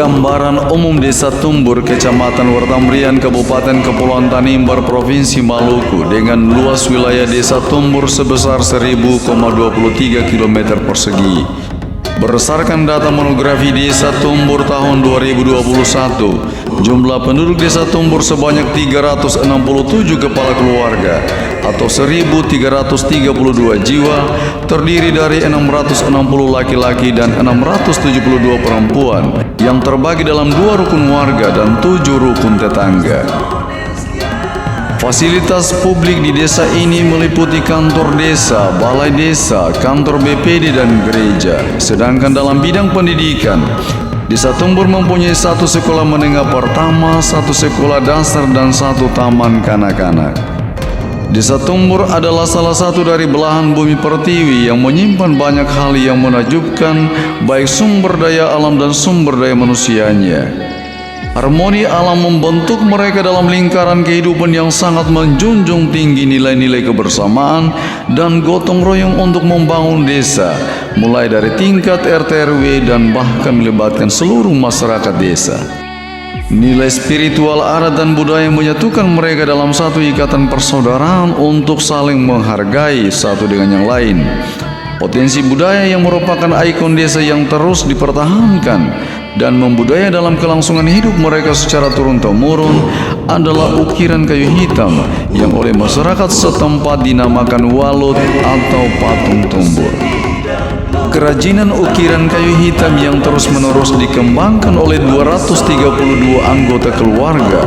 Gambaran umum Desa Tumbur, Kecamatan Wertambrian, Kabupaten Kepulauan Tanimbar, Provinsi Maluku, dengan luas wilayah Desa Tumbur sebesar 1000,23 km persegi. Berdasarkan data monografi Desa Tumbur tahun 2021, jumlah penduduk Desa Tumbur sebanyak 367 kepala keluarga atau 1.332 jiwa, terdiri dari 660 laki-laki dan 672 perempuan yang terbagi dalam 2 rukun warga dan 7 rukun tetangga. Fasilitas publik di desa ini meliputi kantor desa, balai desa, kantor BPD, dan gereja. Sedangkan dalam bidang pendidikan, Desa Tumbur mempunyai 1 sekolah menengah pertama, 1 sekolah dasar, dan 1 taman kanak-kanak. Desa Tumbur adalah salah satu dari belahan bumi pertiwi yang menyimpan banyak hal yang menakjubkan, baik sumber daya alam dan sumber daya manusianya. Harmoni alam membentuk mereka dalam lingkaran kehidupan yang sangat menjunjung tinggi nilai-nilai kebersamaan dan gotong royong untuk membangun desa, mulai dari tingkat RT/RW dan bahkan melibatkan seluruh masyarakat desa. Nilai spiritual, adat, dan budaya menyatukan mereka dalam satu ikatan persaudaraan untuk saling menghargai satu dengan yang lain. Potensi budaya yang merupakan ikon desa yang terus dipertahankan dan membudaya dalam kelangsungan hidup mereka secara turun-temurun adalah ukiran kayu hitam yang oleh masyarakat setempat dinamakan walut atau patung tumbur. Kerajinan ukiran kayu hitam yang terus-menerus dikembangkan oleh 232 anggota keluarga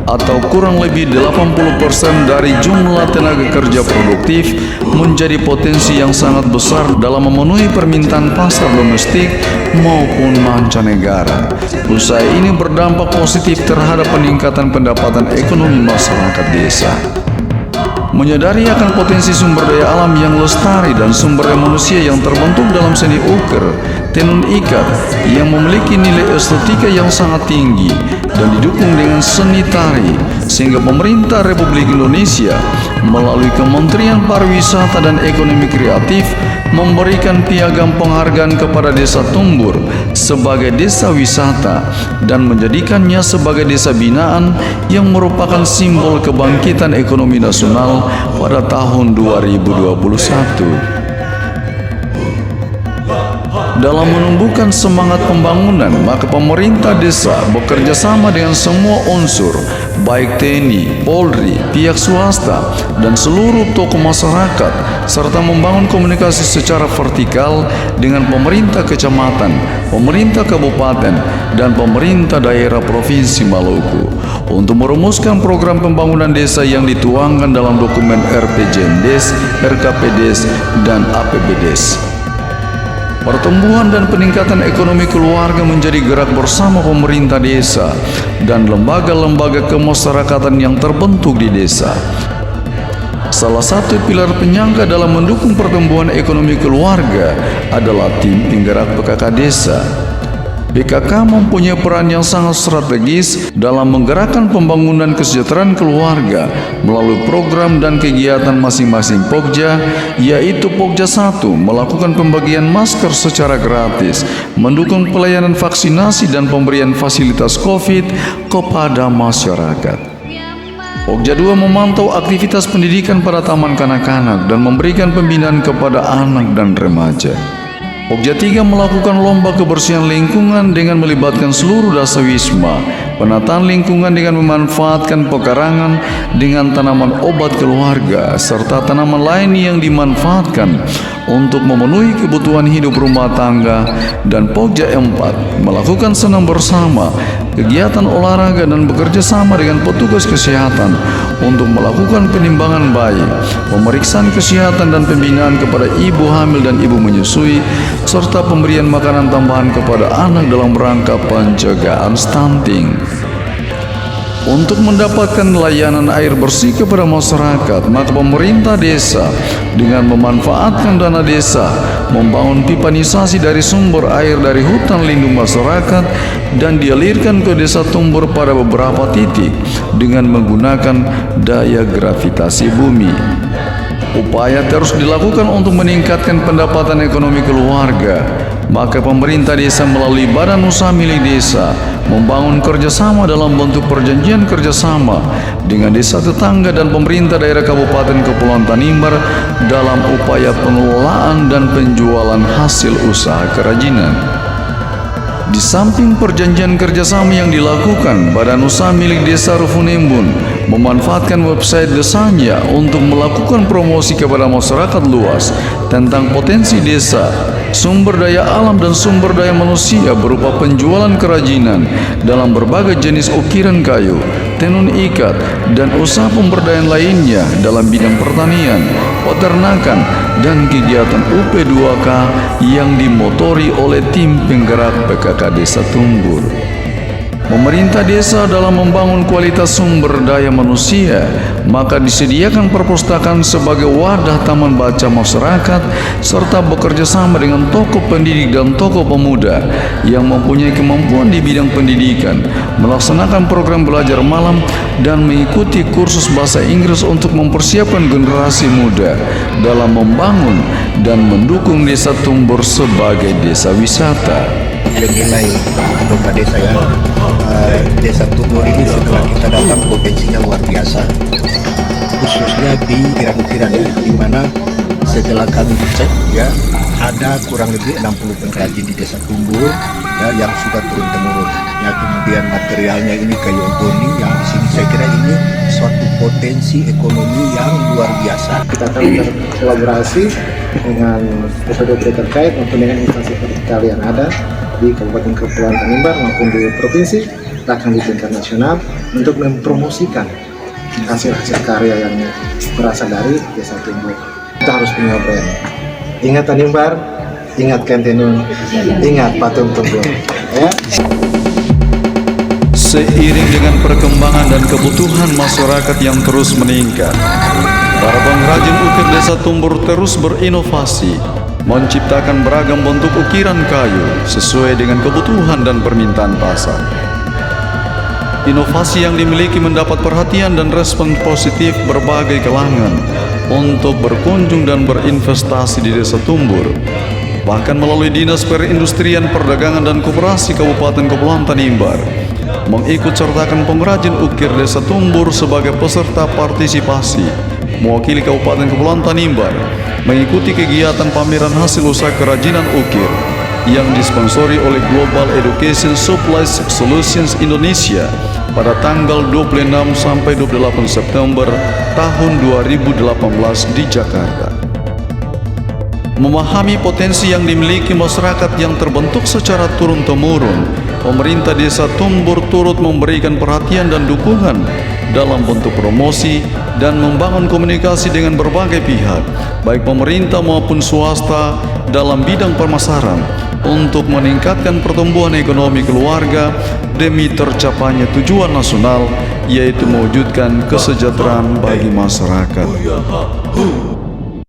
atau kurang lebih 80% dari jumlah tenaga kerja produktif menjadi potensi yang sangat besar dalam memenuhi permintaan pasar domestik maupun mancanegara. Usaha ini berdampak positif terhadap peningkatan pendapatan ekonomi masyarakat desa. Menyadari akan potensi sumber daya alam yang lestari dan sumber daya manusia yang terbentuk dalam seni uker, tenun ikat yang memiliki nilai estetika yang sangat tinggi dan didukung dengan seni tari, sehingga pemerintah Republik Indonesia melalui Kementerian Pariwisata dan Ekonomi Kreatif memberikan piagam penghargaan kepada Desa Tumbur sebagai desa wisata dan menjadikannya sebagai desa binaan yang merupakan simbol kebangkitan ekonomi nasional pada tahun 2021. Dalam menumbuhkan semangat pembangunan, maka pemerintah desa bekerja sama dengan semua unsur, baik TNI, Polri, pihak swasta, dan seluruh tokoh masyarakat, serta membangun komunikasi secara vertikal dengan pemerintah kecamatan, pemerintah kabupaten, dan pemerintah daerah Provinsi Maluku untuk merumuskan program pembangunan desa yang dituangkan dalam dokumen RPJMDes, RKPDes, dan APBDes. Pertumbuhan dan peningkatan ekonomi keluarga menjadi gerak bersama pemerintah desa dan lembaga-lembaga kemasyarakatan yang terbentuk di desa. Salah satu pilar penyangga dalam mendukung pertumbuhan ekonomi keluarga adalah tim penggerak PKK desa. PKK mempunyai peran yang sangat strategis dalam menggerakkan pembangunan kesejahteraan keluarga melalui program dan kegiatan masing-masing Pokja, yaitu Pokja 1 melakukan pembagian masker secara gratis, mendukung pelayanan vaksinasi dan pemberian fasilitas COVID kepada masyarakat. Pokja 2 memantau aktivitas pendidikan pada taman kanak-kanak dan memberikan pembinaan kepada anak dan remaja. Pokja 3 melakukan lomba kebersihan lingkungan dengan melibatkan seluruh dasawisma, penataan lingkungan dengan memanfaatkan pekarangan dengan tanaman obat keluarga, serta tanaman lain yang dimanfaatkan untuk memenuhi kebutuhan hidup rumah tangga. Dan Pokja 4 melakukan senam bersama, kegiatan olahraga, dan bekerja sama dengan petugas kesehatan untuk melakukan penimbangan bayi, pemeriksaan kesehatan dan pembinaan kepada ibu hamil dan ibu menyusui, serta pemberian makanan tambahan kepada anak dalam rangka pencegahan stunting. Untuk mendapatkan layanan air bersih kepada masyarakat, maka pemerintah desa dengan memanfaatkan dana desa membangun pipanisasi dari sumber air dari hutan lindung masyarakat dan dialirkan ke Desa Tumbur pada beberapa titik dengan menggunakan daya gravitasi bumi. Upaya terus dilakukan untuk meningkatkan pendapatan ekonomi keluarga maka pemerintah desa melalui badan usaha milik desa membangun kerjasama dalam bentuk perjanjian kerjasama dengan desa tetangga dan pemerintah daerah Kabupaten Kepulauan Tanimbar dalam upaya pengelolaan dan penjualan hasil usaha kerajinan. Di samping perjanjian kerjasama yang dilakukan, badan usaha milik desa Rufunembun memanfaatkan website desanya untuk melakukan promosi kepada masyarakat luas tentang potensi desa, sumber daya alam dan sumber daya manusia berupa penjualan kerajinan dalam berbagai jenis ukiran kayu, tenun ikat, dan usaha pemberdayaan lainnya dalam bidang pertanian, peternakan, dan kegiatan UP2K yang dimotori oleh tim penggerak PKK Desa Tumbur. Pemerintah desa dalam membangun kualitas sumber daya manusia, maka disediakan perpustakaan sebagai wadah taman baca masyarakat serta bekerja sama dengan tokoh pendidik dan tokoh pemuda yang mempunyai kemampuan di bidang pendidikan, melaksanakan program belajar malam dan mengikuti kursus bahasa Inggris untuk mempersiapkan generasi muda dalam membangun dan mendukung Desa Tumbur sebagai desa wisata. Nilai domba desa ya, Desa Tumbur ini setelah kita datang potensinya luar biasa, khususnya di ukiran-ukiran ya, di mana setelah kami cek ya, ada kurang lebih 60 pengrajin di Desa Tumbur ya, yang sudah turun temurun ya. Kemudian materialnya ini kayu ogoni yang di sini saya kira ini suatu potensi ekonomi yang luar biasa. Kita akan berkolaborasi dengan metode terkait maupun dengan instansi vertikal yang ada di Kabupaten Kepulauan Tanimbar maupun di provinsi, bahkan di tingkat nasional untuk mempromosikan hasil-hasil karya yang berasal dari Desa Tumbur. Kita harus punya brand. Ingat Tanimbar, ingat Kentenun, ingat Patung Tumbur. Ya. Seiring dengan perkembangan dan kebutuhan masyarakat yang terus meningkat, para pengrajin ukir Desa Tumbur terus berinovasi, menciptakan beragam bentuk ukiran kayu sesuai dengan kebutuhan dan permintaan pasar. Inovasi yang dimiliki mendapat perhatian dan respon positif berbagai kalangan untuk berkunjung dan berinvestasi di Desa Tumbur. Bahkan melalui Dinas Perindustrian Perdagangan dan Koperasi Kabupaten Kepulauan Tanimbar mengikut sertakan pengrajin ukir Desa Tumbur sebagai peserta partisipasi mewakili Kabupaten Kepulauan Tanimbar mengikuti kegiatan pameran hasil usaha kerajinan ukir yang disponsori oleh Global Education Supplies Solutions Indonesia pada tanggal 26 sampai 28 September tahun 2018 di Jakarta. Memahami potensi yang dimiliki masyarakat yang terbentuk secara turun-temurun, pemerintah Desa Tumbur turut memberikan perhatian dan dukungan dalam bentuk promosi dan membangun komunikasi dengan berbagai pihak, baik pemerintah maupun swasta dalam bidang pemasaran untuk meningkatkan pertumbuhan ekonomi keluarga demi tercapainya tujuan nasional, yaitu mewujudkan kesejahteraan bagi masyarakat.